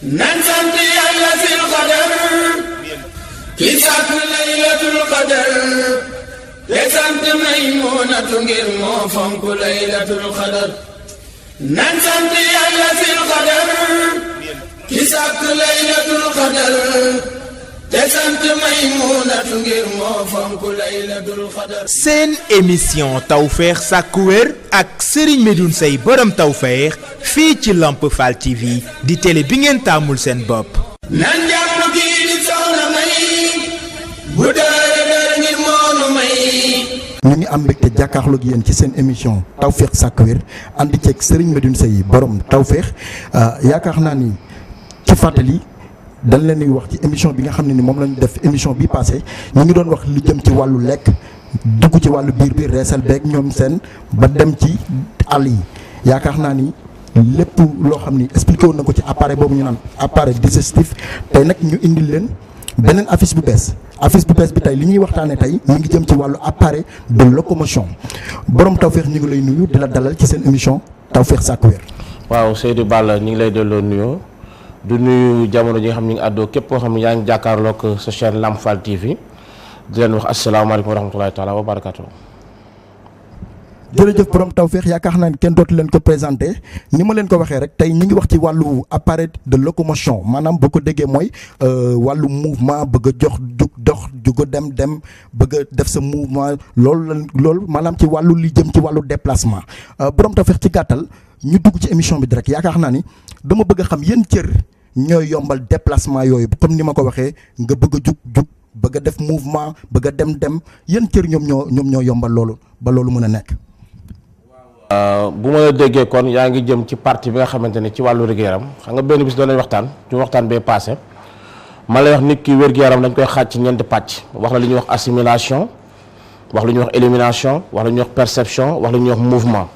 nan sant yàlla fil qadar ki sàkk laylatul qadar te sant Maymunatu ngir moo fonk laylatul qadar nan sant yàlla fil qadar ki sàkk laylatul qadar te sant Maymunatu ngir moo fonk laylatul qadar. seen émission Tawfekh Sàkku Wér ak Serigne Medoune Seye borom Tawfekh fii ci Lamp Fall TV di télé bi ngeen taamul seen bopp. nan jàpp kii di soxna May bu dee dee ngir moonu may. ñu ngi am mbégte jàkkaarloog yéen ci seen émission Tawfekh Sàkku Wér ànd ceeg Serigne Medoune Seye borom Tawfekh yaakaar naa ni ci fàttali. dañ leen di wax ci émission bi nga xam ne ni moom lañu def émission bi passé ñu ngi doon wax lu jëm ci wàllu lekk dugg ci wàllu biir bi reesal beeg ñoom seen ba dem ci àll yi yaakaar naa ni lépp loo xam ni expliqué woon na ko ci appareil boobu ñu naan appareil digestif tey nag ñu indil leen beneen affiche bu bees bi tey li ñuy waxtaanee tey ñu ngi jëm ci wàllu appareil de locomotion borom Tawfekh ñu ngi lay nuyu di la dalal ci seen émission Tawfekh Sàkku Wér. waaw Seydou Balla ñu ngi lay delloo nuyoo. du nuyu jamono ji nga xam ne ñu ngi àddoo képp koo xam ne yaa ngi jàkkaarloog sa chaîne Lamp Fall TV di leen wax asalaamaaleykum wa rahmatulahi taala wa barakatu. jërëjëf borom Tawfekh yaakaar naa ne kenn dootu leen ko présenté ni ma leen ko waxee rek tey ñu ngi wax ci wàllu appareil de locomotion maanaam boo ko déggee mooy wàllu mouvement bëgg a jug dem bëgg a def sa mouvement loolu maanaam ci wàllu li jëm ci wàllu déplacement borom Tawfekh ci gàttal ñu dugg ci émission bi direct yaakaar naa ni dama bëgg a xam yéen cër ñooy yombal déplacement yooyu comme ni ma ko waxee nga bëgg a jug bëgg a def mouvement bëgg a dem yéen cër ñoom ñoo yombal loolu ba loolu mën a nekk. bu ma la déggee kon yaa ngi jëm ci partie bi nga xamante ne ci wàllu wér-gu-yaram xam nga benn bis doon nañ waxtaan bee passé ma lay wax nit ki wér-gu-yaram dañ koy xaaj ci ñeenti pàcc wax la li ñuy wax assimilation wax lu ñuy wax élimination wax lu ñuy wax perception wax lu ñuy wax mouvement.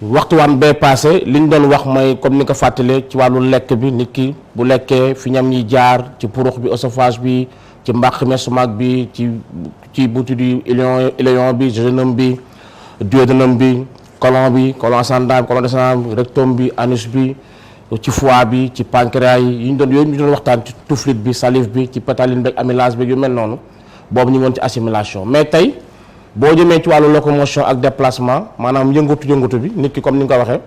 waxtuwaan bee passé li ñu doon wax mooy comme ni ko fàttalee ci wàllu lekk bi nit ki bu lekkee fi ñam ñi jaar ci purux bi oesophage bi ci mbàq mesumaak bi ci butu du iléon bi jéjunum bi duodénum bi colon ascendant bi colon descendant bi rectum bi anus bi ci foie bi ci pancréas yi yooyu ñu doon waxtaan ci tuflit bi salive bi ci pétaline bi amylase bi yu mel noonu boobu ñu ngi woon ci assimilation mais tey boo jëmee ci wàllu locomotion ak déplacement maanaam yëngatu bi nit ki comme ni nga ko waxee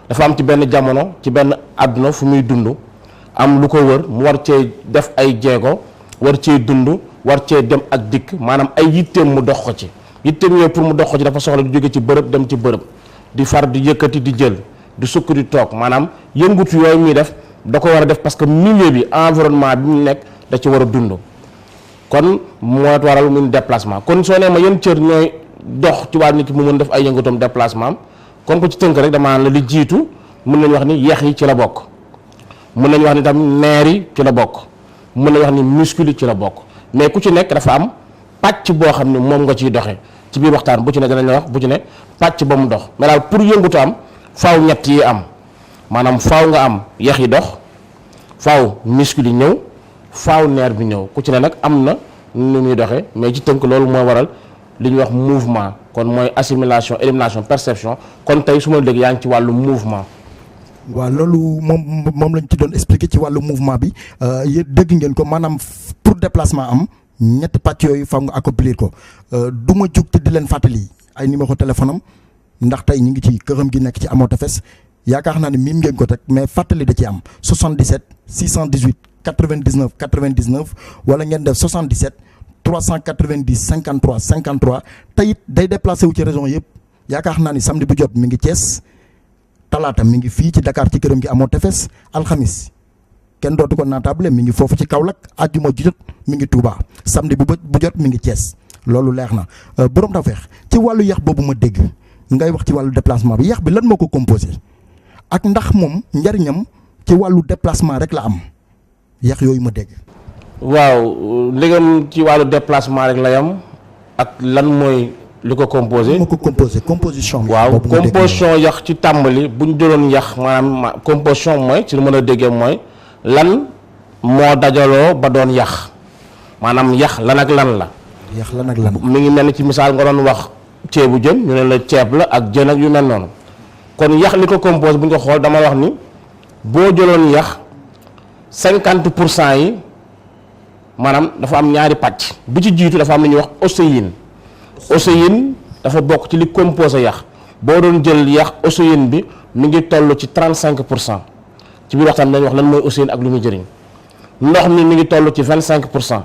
dafa am ci benn jamono ci benn àdduna fu muy dund am lu ko wër mu war cee def ay jéego war cee dund war cee dem ak dikk maanaam ay yitteem mu dox ko ci yitteem yooyu pour mu dox ko ci dafa soxla di jóge ci bërëb dem ci bërëb di far di yëkkati di jël di sukk di toog maanaam yëngutu yooyu muy def da ko war a def parce que milieu bi environnement bi mu nekk da ci war a dund kon moo waral mun déplacement kon soo nee ma yéen cër ñooy dox ci wàllu nit ki mu mën def ay yëngatoom déplacement am kon ko ci tënk rek dama la li jiitu mën nañu wax ni yeex yi ci la bokk mën nañu wax ni tam neer yi ci la bokk mën nañu wax ni muscle yi ci la bokk mais ku ci nekk dafa am pàcc boo xam ne moom nga ciy doxee ci biir waxtaan bu ci ne danañ la wax bu ci ne pàcc ba mu dox mais daal pour yëngutu am faaw ñett yi am maanaam faaw nga am yeex yi dox faaw muscle yi ñëw faaw neer bi ñëw ku ci ne nag am na nu muy doxee mais ci tënk loolu moo waral li ñuy wax mouvement kon mooy assimilation élimination perception kon tey su ma dégg yaa ngi ci wàllu mouvement. waaw loolu moom lañ ci doon expliquer ci wàllu mouvement bi yéen dégg ngeen ko maanaam pour déplacement am ñetti pàcc yooyu fa nga accomplir ko du ma jug te di leen fàttali ay numéro téléphone am ndax tey ñu ngi ci këram gi nekk ci Amoo Tefes yaakaar naa ne miin ngeen ko teg mais fàttali da ci am 77 618 99 wala ngeen def 77 390 53 53 tey it day déplacé wu ci région yëpp yaakaar naa ni samedi bu jot mi ngi Thiès talaata mi ngi fii ci Dakar ci këram gi Amoo Tefes alxamis kenn dootu ko naatable mi ngi foofu ci Kaolack àjjuma ju jot mi ngi Touba samedi bu jot mi ngi Thiès loolu leer na borom Tawfekh ci wàllu yax boobu ma dégg ngay wax ci wàllu déplacement bi yax bi lan moo ko composé ak ndax moom njariñam ci wàllu déplacement rek la am yax yooyu ma dégg. waaw léegam ci wàllu déplacement rek la yam ak lan mooy li ko composé. moo ko composé composition bi. waaw composition yax ci tàmbali bu ñu jëloon yax maanaam composition mooy ci lu mën a déggee mooy lan moo dajaloo ba doon yax maanaam yax lan ak lan la. yax lan ak lan mi ngi mel ni ci misaal nga doon wax ceebu jën ñu ne la ceeb la ak jën ak yu mel noonu kon yax li ko composé bu ñu ko xool dama wax ni boo jëloon yax 50% yi maanaam dafa am ñaari pàcc bi ci jiitu dafa am lu ñuy wax osséine. osséine dafa bokk ci li composé yax boo doon jël yax osséine bi mi ngi toll ci 35% ci biir waxtaan dañuy wax lan mooy osséine ak lu muy jëriñ. ndox mi ngi toll ci 25%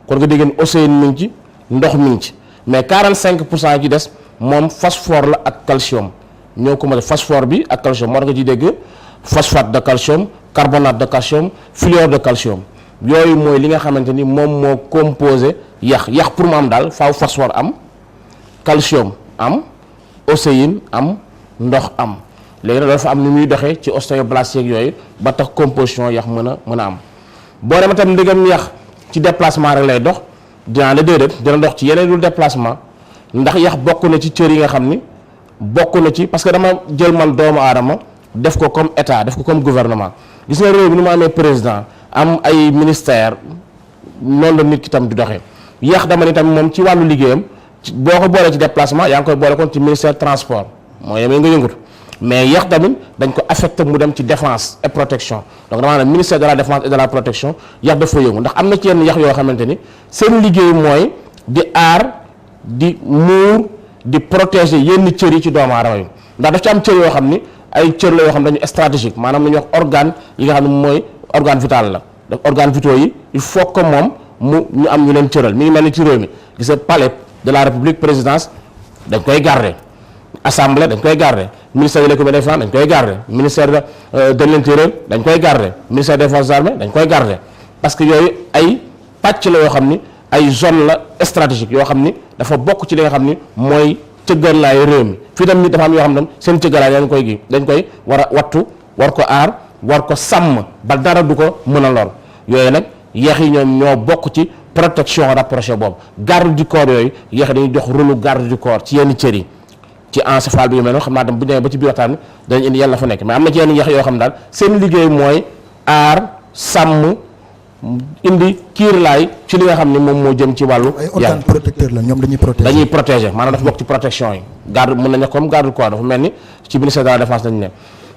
kon nga dégg osséine mi ngi ci ndox mi ngi ci mais 45% yi ci des moom phosphore la ak calcium ñoo ko mën phosphore bi ak calcium moo nga ci dégg phosphate de calcium carbonate de calcium fluor de calcium yooyu mooy li nga xamante ni moom moo composé yax pour mu am daal faaw phosphore am calcium am osséine am ndox am léegi nag dafa am ni muy doxee ci ostéoblaste yeeg yooyu ba tax composition yax mën a am boo demee tam ndegam yax ci déplacement rek lay dox dinaa la déedéet dina dox ci yeneen dul déplacement ndax yax bokk na ci cër yi nga xam ni bokk na ci parce que dama jël man doomu aadama def ko comme état def ko comme gouvernement gis nga réew bi ni mu amee président am ay ministère noonu la nit ki tam di doxee yax dama ni tam moom ci wàllu liggéeyam boo ko boolee ci déplacement yaa ngi koy boole kon ci ministère transport mooy yemee nga yëngatu mais yax tamit dañ ko affecté mu dem ci défense et protection donc dama ne ministère de la défense et de la protection yax dafa yëngu ndax am na ci yenn yax yoo xamante ni seen liggéey mooy di aar di muur di protéger yenn cër yi ci doomu aadama yi ndax daf ci am cër yoo xam ni ay cër la yoo xam ne dañu stratégique maanaam lu ñuy wax organe yi nga xam ne mooy organe vital la daf organe vitaux yi il faut que moom ñu am ñu leen cëral mi ngi mel ni ci réew mi gis nga palais de la république présidence dañ koy garder assemblée dañ koy garder ministère de l'économie et des finances dañ koy garder ministère de l'intérieur dañ koy garder ministère des forces armées dañ koy garder parce que yooyu ay pàcc la yoo xam ni ay zone la stratégique yoo xam ni dafa bokk ci li nga xam ni mooy cëggalaayu réew mi fii tam nit dafa am yoo xam ne seen cëggalaay dañ koy war a wattu war ko aar war ko sàmm ba dara du ko mën a lor yooyu nag yax yi ñoom ñoo bokk ci protection rapprochée boobu garde du corps yooyu yax dañuy jox rôle garde du corps ci yenn cër yi ci encéphale bi yu mel noonu xam naa tam bu ñu demee ba ci biir waxtaan bi dañ indi yàlla fa nekk mais am na ci yenn yax yoo xam daal seen liggéey mooy aar sàmm indi kiirlaay ci li nga xam ne moom moo jëm ci wàllu ay organes protecteurs la ñoom dañuy protéger maanaam dafa bokk ci protection yi garde mën nañu comme garde corps dafa mel ni ci ministère de la défense dañu ne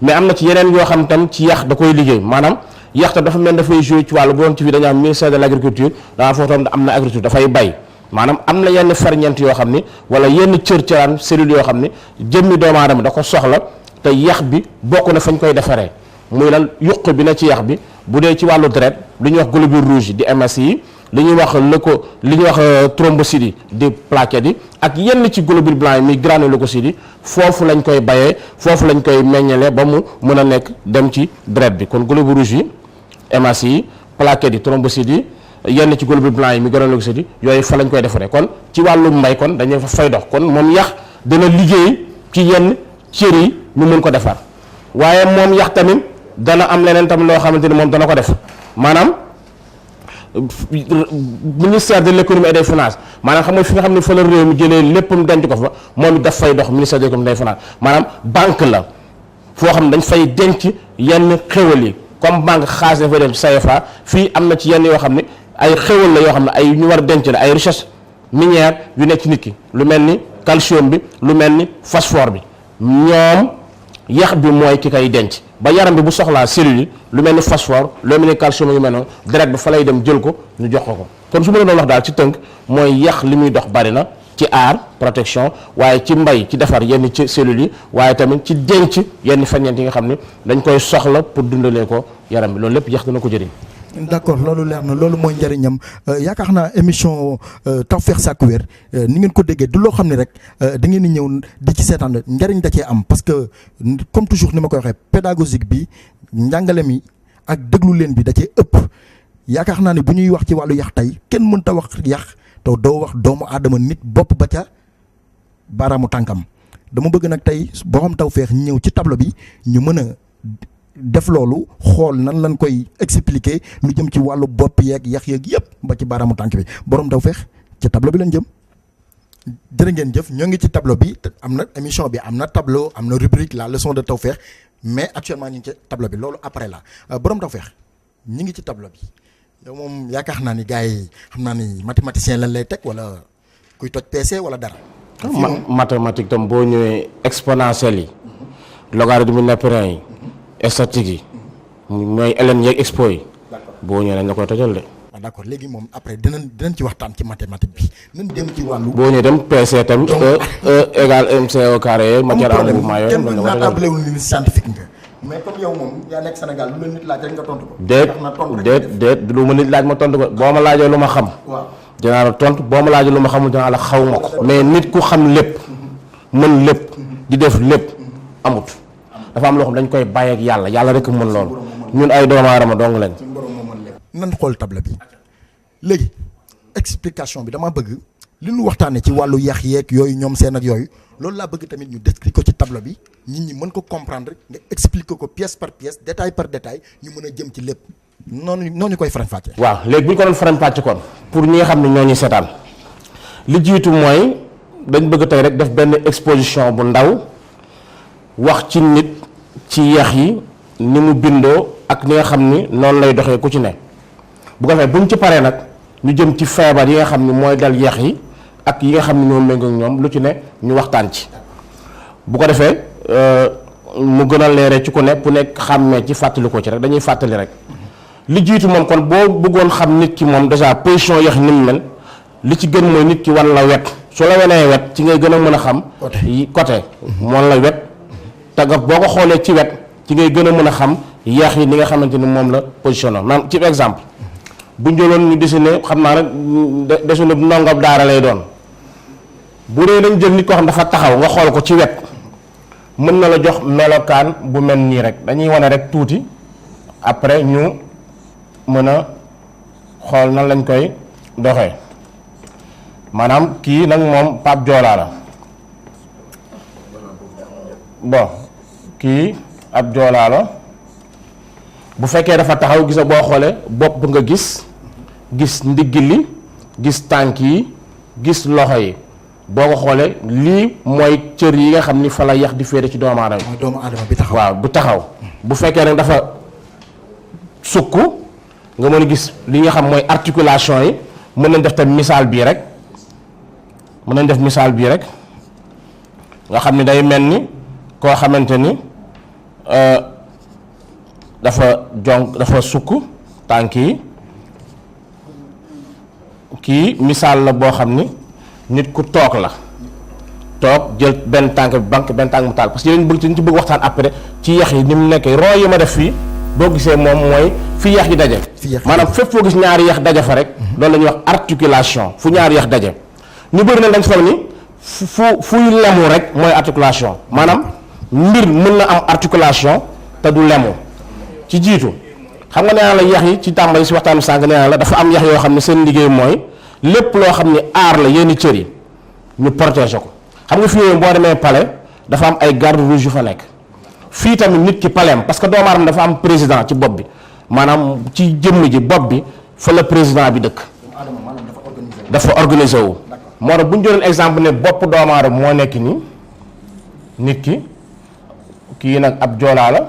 mais am na ci yeneen yoo xam tam ci yax da koy liggéey maanaam yax tam dafa mel dafay jouer ci wàllu bu doon ci fii dañu am ministère de l'agriculture daa foofu tam am na agriculture dafay bay maanaam am na yenn ferñeent yoo xam ni wala yenn cëraan cellules yoo xam ni jëmmi doomu aadama da ko soxla te yax bi bokk na fañ koy defaree muy lan yuq bi na ci yax bi bu dee ci wàllu deret li ñuy wax globule rouge yi di MSI yi li ñuy wax li ñuy wax thrombocytes yi di plaquettes yi ak yenn ci globule blanc yi muy granulococite yi foofu lañ koy bayee foofu lañ koy meññalee ba mu mën a nekk dem ci deret bi kon globule rouge yi MSI yi plaquettes yi thrombocytes yi yenn ci globule blanc yi muy granulococite yi yooyu fa lañ koy defaree kon ci wàllu mbay kon dañuy fa fay dox kon moom yax dana liggéey ci yenn cër yi ñu mën ko defar waaye moom yax tamit dana am leneen tam loo xamante ni moom dana ko def maanaam ministère de l'économie et des finances maanaam xam nga fi nga xam ne fa la réew mi jëlee léppam denc ko fa moom it daf fay dox ministère de l'économie et des finances maanaam banque la foo xam ne dañ fay denc yenn xéwal yi comme banque xaalis dafay dem ci CFA fii am na ci yenn yoo xam ne ay xéwal la yoo xam ne ay ñu war a denc la ay richesse minière yu nekk ci nit ki lu mel ni calcium bi lu mel ni phosphore bi ñoom yax bi mooy ki koy denc ba yaram bi bu soxlaa cellules yi lu mel ni phosphore lu mel ni calcium yu mel noonu deret ba fa lay dem jël ko ñu jox ko kon su ma doon wax daal ci tënk mooy yax li muy dox bari na ci aar protection waaye ci mbay ci defar yenn ci cellules yi waaye tamit ci denc yenn ferñeent yi nga xam ne dañ koy soxla pour dundalee ko yaram bi loolu lépp yax dana ko jëriñ. d'accord loolu leer na loolu mooy njëriñam yaakaar naa émission Tawfekh Sakku Wér ni ngeen ko déggee du loo xam ne rek da ngeen di ñëw di ci seetaan njëriñ da cee am parce que comme toujours ni ma koy waxee pédagogique bi njàngale mi ak déglu leen bi da cee ëpp yaakaar naa ne bu ñuy wax ci wàllu yax tey kenn mënta wax yax te doo wax doomu aadama nit bopp ba ca baaraamu tànkam dama bëgg nag tey borom Tawfekh ñëw ci tableau bi ñu mën a def loolu xool nan lañ koy expliquer lu jëm ci wàllu bopp yeeg yax yeeg yëpp ba ci baaraamu tànk bi borom Tawfekh ci tableau bi lañ jëm jërë ngeen jëf ñoo ngi ci tableau bi am na émission bi am na tableau am na rubrique la leçon de Tawfekh mais actuellement ñu ngi ci tableau bi loolu après la borom Tawfekh ñi ngi ci tableau bi yow moom yaakaar naa ni gars yi xam naa ni mathématicien lañ lay teg wala kuy toj PC wala dara. mathématique tam boo ñëwee exponentielle yi logarithme népérien yi statique yi mooy ln yeeg expo yi boo ñëwee dañ la koy tojal de. d'accord léegi moom après dinañ ci waxtaan ci mathématique bi nañ dem ci wàllu. boo ñëwee dem PC tam E égale MC au carré matière en mouvement yooyu. kenn naatablewul ni scientifique nga mais comme yow moom yaa nekk Sénégal lu la nit laaj rek nga tontu ko. déet lu ma nit laaj ma tontu ko boo ma laajee lu ma xam. waaw dinaa la tontu boo ma laajee lu ma xamul dinaa la xaw ma ko. mais nit ku xam lépp mën lépp di def lépp amut dafa am loo xam dañ koy bàyyi ak yàlla rek mën loolu ñun ay doomu aadama dong lañ. nan xool table bi léegi explication bi dama bëgg li ñu waxtaanee ci wàllu yax yeeg yooyu ñoom seen ak yooyu loolu laa bëgg tamit ñu décrire ko ci table bi nit ñi mën ko comprendre nga expliquer ko pièce par pièce détail par détail ñu mën a jëm ci lépp noonu koy faram-fàccee. waaw léegi bu ñu ko doon faram-fàcce kon pour ñi nga xam ne ñoo ñuy seetaan li jiitu mooy dañ bëgg tey rek def benn exposition bu ndaw wax ci nit ci yax yi ni mu bindoo ak ni nga xam ni noonu lay doxee ku ci ne bu ko defee buñ ci paree nag ñu jëm ci feebar yi nga xam ni mooy dal yax yi ak yi nga xam ni ñoo méngoo ak ñoom lu ci ne ñu waxtaan ci bu ko defee mu gën a leere ci ku ne ku nekk xàmmee ci fàttali ko ci rek dañuy fàttali rek li jiitu moom kon boo bëggoon xam nit ki moom déjà position yax ni mu mel li ci gën mooy nit ki wan la wet su la wenee wet ci ngay gën a mën a xam côté moom la wet te nga boo ko xoolee ci wet ci ngay gën a mën a xam yax yi ni nga xamante ni moom la positionné maanaam ci exemple bu njëloon ñu dessiné xam naa nag dessiné bu ndongob daara lay doon bu dee dañ jël nit koo xam dafa taxaw nga xool ko ci wet mën na la jox melokaan bu mel nii rek dañuy wane rek tuuti après ñu mën a xool nan lañ koy doxee maanaam kii nag moom Pape Joolaa la bon kii ab joolaa la bu fekkee dafa taxaw gisa boo xoolee bopp nga gis ndigg li gis tànk yi gis loxo yi boo ko xoolee lii mooy cër yi nga xam ni fa la yax di féete ci doomu aadama bi taxaw waaw bu taxaw bu fekkee nag dafa sukk nga mën a gis li nga xam mooy articulation yi mën nañ def tam misaal bii rek nga xam ni day mel ni koo xamante ni dafa sukk tànk yi kii misaal la boo xam ni nit ku toog la toog jël benn tànk bi banque benn tànk mu taal parce que yéen bëgg ci bëgg waxtaan après ci yax yi ni mu nekkee roo yi ma def fii boo gisee moom mooy fi yax yi daje maanaam fépp foo gis ñaari yax daje fa rek loolu la ñuy wax articulation fu ñaari yax daje ñu bëri na dañ foog ni fuy lemu rek mooy articulation maanaam mbir mën na am articulation te du lemu ci jiitu xam nga nee naa la yax yi ci tàmbali si waxtaanu sànq nee naa la dafa am yax yoo xam ne seen liggéey mooy lépp loo xam ne aar la yenn cër yi ñu protéger ko xam nga fii boo demee palais dafa am ay garde rouge yu fa nekk fii tamit nit ki paleem parce que doomu aadama dafa am président ci bopp bi maanaam ci jëmm ji bopp bi fa la président bi dëkk dafa organisé wu moo tax bu ñu jëloon exemple ne bopp doomu aadama moo nekk nii nit ki kii nag ab joolaa la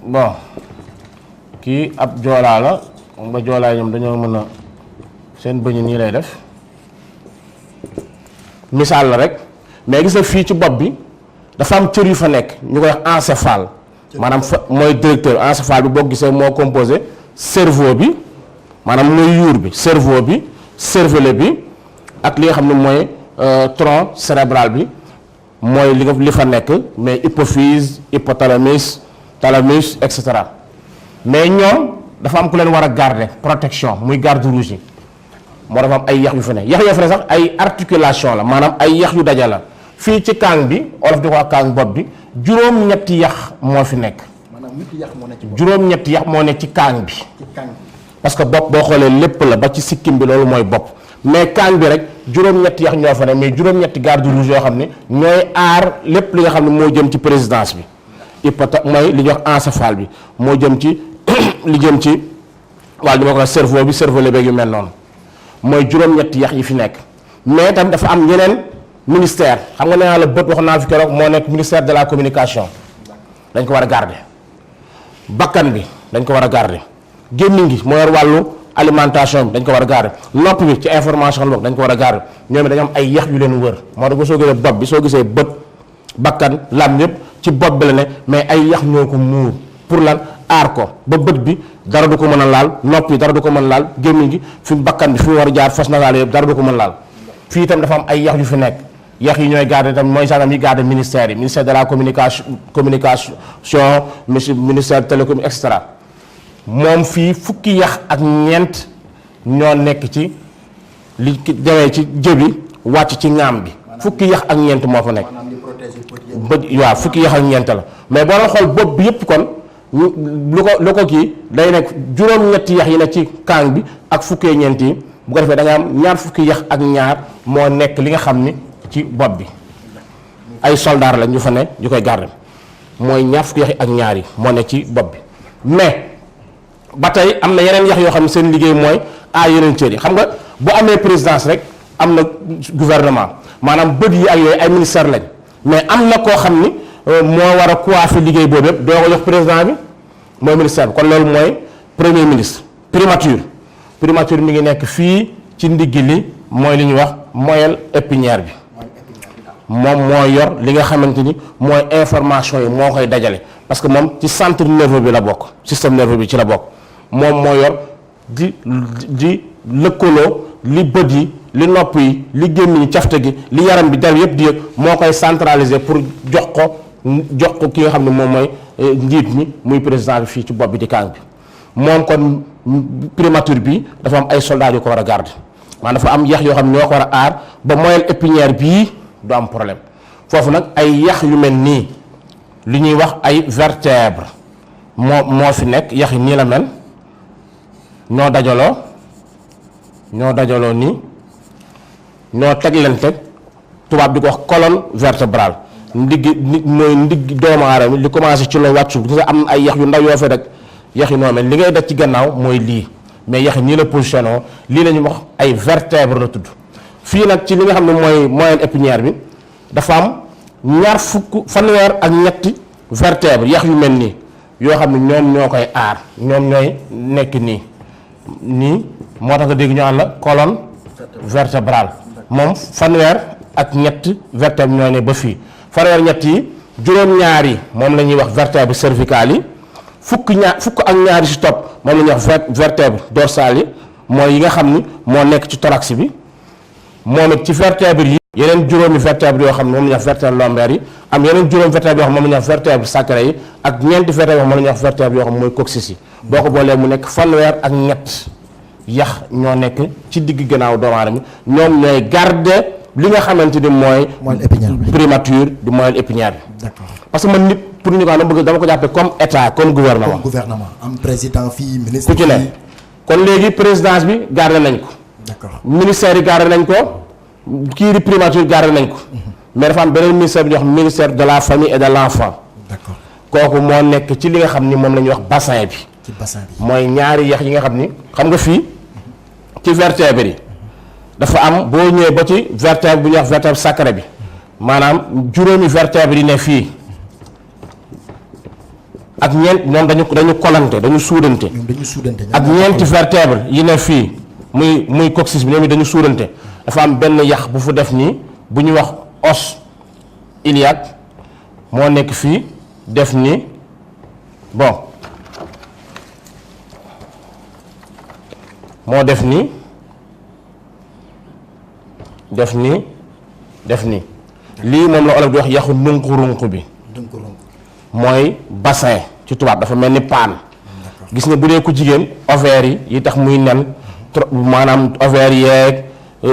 bon kii ab joolaa la ba joolaa ñoom dañoo mën a seen bëñ nii lay def misaal la rek mais gis nga fii ci bopp bi dafa am cër yu fa nekk ñu koy wax encéphale maanaam fa mooy directeur encéphale bi boo gisee moo composé cerveau bi maanaam mooy yuur bi cerveau bi cervelet bi ak li nga xam ne mooy tronc cérébral bi mooy li fa nekk mais hypophyse hypothalamus thalamus et cetera mais ñoom dafa am ku leen war a garder protection muy garde rouge yi moo dafa am ay yax yu fa ne yax yoo fa ne sax ay articulation la maanaam ay yax yu daja la fii ci kaang bi olof di ko wax kaang bopp bi juróom-ñetti yax moo fi nekk juróom-ñetti yax moo nekk ci kaang bi parce que bopp boo xoolee lépp la ba ci sikkim bi loolu mooy bopp mais kaang bi rek juróom-ñetti yax ñoo fa ne mais juróom-ñetti garde rouge yoo xam ne ñooy aar lépp li nga xam ne moo jëm ci présidence bi mooy li ñuy wax encéphale bi moo jëm ci li jëm ci wàll di ma ko wax cerveau bi cervelet beeg yu mel noonu mooy juróom-ñetti yax yi fi nekk mais tam dafa am yeneen ministère xam nga nee naa la bët wax naa fi keroog moo nekk ministère de la communication dañ ko war a garder bakkan bi dañ ko war a garder gémmiñ gi moo yor wàllu alimentation bi dañ ko war a garder nopp bi ci information la bokk dañ ko war a garder ñoom dañu am ay yax yu leen wër moo tax soo gisee bopp bi soo gisee bët bakkan lam yëpp ci bopp bi la ne mais ay yax ñoo ko muur pour lan aar ko ba bët bi dara du ko mën a laal nopp yi dara du ko mën a laal gémmiñ gi fi bakkan bi fi mu war a jaar fas nasale yëpp dara du ko mën a laal fii itam dafa am ay yax yu fi nekk yax yi ñooy garder itam mooy gendarme yi garder ministère de la communication ministère télécom et cetera moom fii fukki yax ak ñeent ñoo nekk ci li demee ci jëbi wàcc ci ŋaam bi fukki yax ak ñeent moo fa nekk bët waaw fukki yax ak ñeent la mais boo doon xool bopp bi yëpp kon lu ko kii day nekk juróom-ñetti yax yi nekk ci kaang bi ak fukkee ñeent yi bu ko defee da nga am ñaar fukki yax ak ñaar moo nekk li nga xam ni ci bopp bi ay soldaar la ñu fa ne ñu koy garder mooy ñaar fukki yax ak ñaar yi moo nekk ci bopp bi mais ba tey am na yeneen yax yoo xam ne seen liggéey mooy yeneen cër yi xam nga bu amee présidence rek am na gouvernement maanaam bët yi ak yooyu ay ministère lañ mais am na koo xam ni moo war a coiffer liggéey boobu yëpp doo ko jox président bi mooy ministère bi kon loolu mooy premier ministre primature mi ngi nekk fii ci ndiggi li mooy li ñuy wax moelle épinière bi moom moo yor li nga xamante ni mooy information yi moo koy dajale parce que moom ci centre nerveux bi la bokk système nerveux bi ci la bokk moom moo yor di lëkkaloo li bët yi li nopp yi li gémmiñ cafte gi li yaram bi der yëpp di yëg moo koy centraliser pour jox ko ki nga xam ne moom mooy njiit mi muy président bi fii ci bopp bi di kaang bi moom kon primature bi dafa am ay soldats yu ko war a garder maanaam dafa am yax yoo xam ne ñoo ko war a aar ba moelle épinière bii du am problème foofu nag ay yax yu mel nii li ñuy wax ay vertèbre moo fi nekk yax yi nii la mel ñoo dajaloo nii ñoo teglante tubaab di ko wax colonne vertébrale mooy ndigg doomu aadama li commencé ci la wàccu gis nga am ay yax yu ndaw yoo fa rek yax yi noo mel li ngay def ci gannaaw mooy lii mais yax yi nii la positionné lii la ñuy wax ay vertèbre la tudd fii nag ci li nga xam ne mooy moelle épinière bi dafa am fanweer ak ñetti vertèbre yax yu mel nii yoo xam ne ñoom ñoo koy aar ñoom ñooy nekk nii moo tax nga dégg ñu ànd la colonne vertébrale moom fanweer ak ñett vertèbre ñoo ne ba fii fanweer ñett yi juróom-ñaar yi moom la ñuy wax vertèbre cervicale yi fukk ak ñaar yi si topp moom la ñuy wax vertèbre dorsale yi mooy yi nga xam ni moo nekk ci thorax bi moom it ci vertèbre yi yeneen juróomi vertèbre yoo xam ne moom la ñuy wax vertèbre lombaire yi am yeneen juróomi vertèbre yoo xam ne moom la ñuy wax vertèbre sacré yi ak ñeenti vertèbre yoo xam ne moom la ñuy wax vertèbre yoo xam ne mooy coccyx yi boo ko boolee mu nekk fanweer ak ñett yax ñoo nekk ci digg gannaaw doomu aadama ñoom ñooy garder li nga xamante ni mooy primature du moelle épinière bi parce que man nit pour ñu ko xam dama ko jàppee comme état comme gouvernement am président fii ministre ku ci ne kon léegi présidence bi garder nañ ko ministère yi garder nañ ko kii di primature garder nañ ko mais dafa am beneen ministère bi ñuy wax ministère de la famille et de l'enfant kooku moo nekk ci li nga xam ni moom la ñuy wax bassin bi mooy ñaari yax yi nga xam ni xam nga fii ci vertèbre yi dafa am boo ñëwee ba ci vertèbre bu ñuy wax vertèbre sacré bi maanaam juróomi vertèbre yi ne fii ak ñeent ñoom dañu kolante dañu suudante ak ñeenti vertèbre yi ne fii muy coccyx bi ñoom dañu suudante dafa am benn yax bu fu def nii bu ñuy wax os iliaque moo nekk fii def nii moo def nii lii moom la olof di wax yaxu ndunkurunku bi mooy bassin ci tubaab dafa mel ni paan gis nga bu dee ku jigéen ovaires yi tax muy nen maanaam ovaires yeeg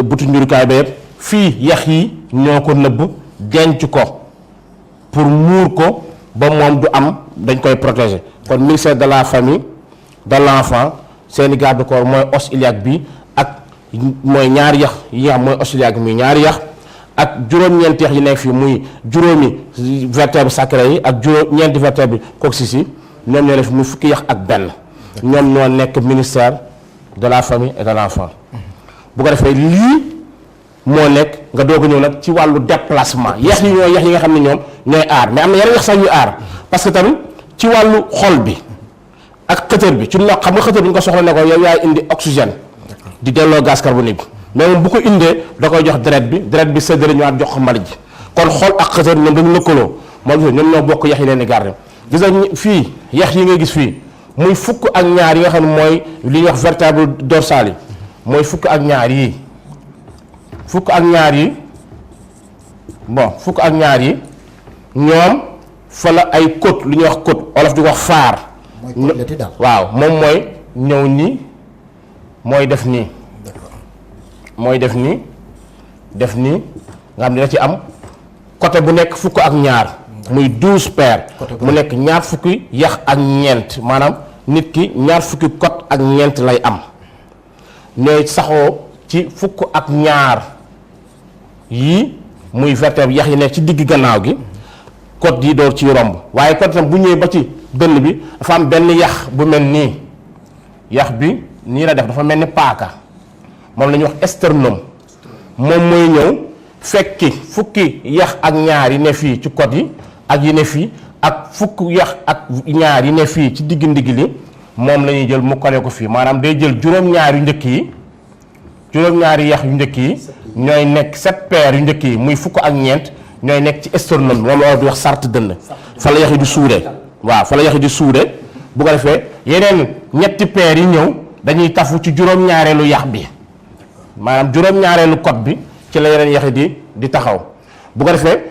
butu njurukaay ba yëpp fii yax yi ñoo ko nëbb denc ko pour muur ko ba moom du am dañ koy protéger kon ministère de la famille de l'enfant seeni garde corps mooy os iliaque bi ak mooy ñaari yax yi nga xam mooy os iliaque muy ñaari yax ak juróom-ñeenti yax yi nekk fii muy juróomi vertèbre sacré yi ak ñeenti vertèbre coccyx yi ñoom ñoo def muy fukki yax ak benn ñoom ñoo nekk ministère de la famille et de l'enfant bu ko defee lii moo nekk nga doog a ñëw nag ci wàllu déplacement yax yi ñooy yax yi nga xam ne ñoom ñooy aar mais am na yeneen yax sax yu aar parce que tamit ci wàllu xol bi ak xëtër bi ci nox xam nga xëtër bi ñu ko soxla ne ko yow yaay indi oxygène di delloo gaz carbonique bi mais moom bu ko indee da koy jox deret bi séddale ñëwaat jox ko mbalit ji kon xol ak xëtër ñoom dañu lëkkaloo moo gis ñoom ñoo bokk yax yi leen di garder gis nga fii yax yi ngay gis fii muy fukk ak ñaar yi nga xam ne mooy li ñuy wax vertèbre dorsale yi mooy fukk ak ñaar yi fukk ak ñaar yi bon fukk ak ñaar yi ñoom fa la ay côte lu ñuy wax côte olof di wax faar waaw moom mooy ñëw nii mooy def nii mooy def nii nga xam ne da ci am côté bu nekk fukk ak ñaar muy 12 paires mu nekk ñaar fukki yax ak ñeent maanaam nit ki ñaar fukki côte ak ñeent lay am ñooy saxoo ci fukk ak ñaar yii muy vertèbre yax yi nekk ci digg gannaaw gi côte yi door ciy romb waaye côte tam bu ñëwee ba ci dënn bi dafa am benn yax bu mel nii yax bi nii la def dafa mel ni paaka moom la ñuy wax sternum moom mooy ñëw fekki fukki yax ak ñaar yi ne fii ci côte yi ak yi ne fii ak fukk yax ak ñaar yi ne fii ci digg ndigg li moom la ñuy jël mu kole ko fii maanaam day jël juróom-ñaar yu njëkk yi juróom-ñaari yax yu njëkk yi ñooy nekk 7 paires yu njëkk yi muy fukk ak ñeent ñooy nekk ci sternum moom la di wax sart dënn fa la yax yi di suude waaw fa la yax yi di suude bu ko defee yeneen ñetti paires yi ñëw dañuy tafu ci juróom-ñaareelu yax bi maanaam juróom-ñaareelu côte bi ci la yeneen yax yi di taxaw bu ko defee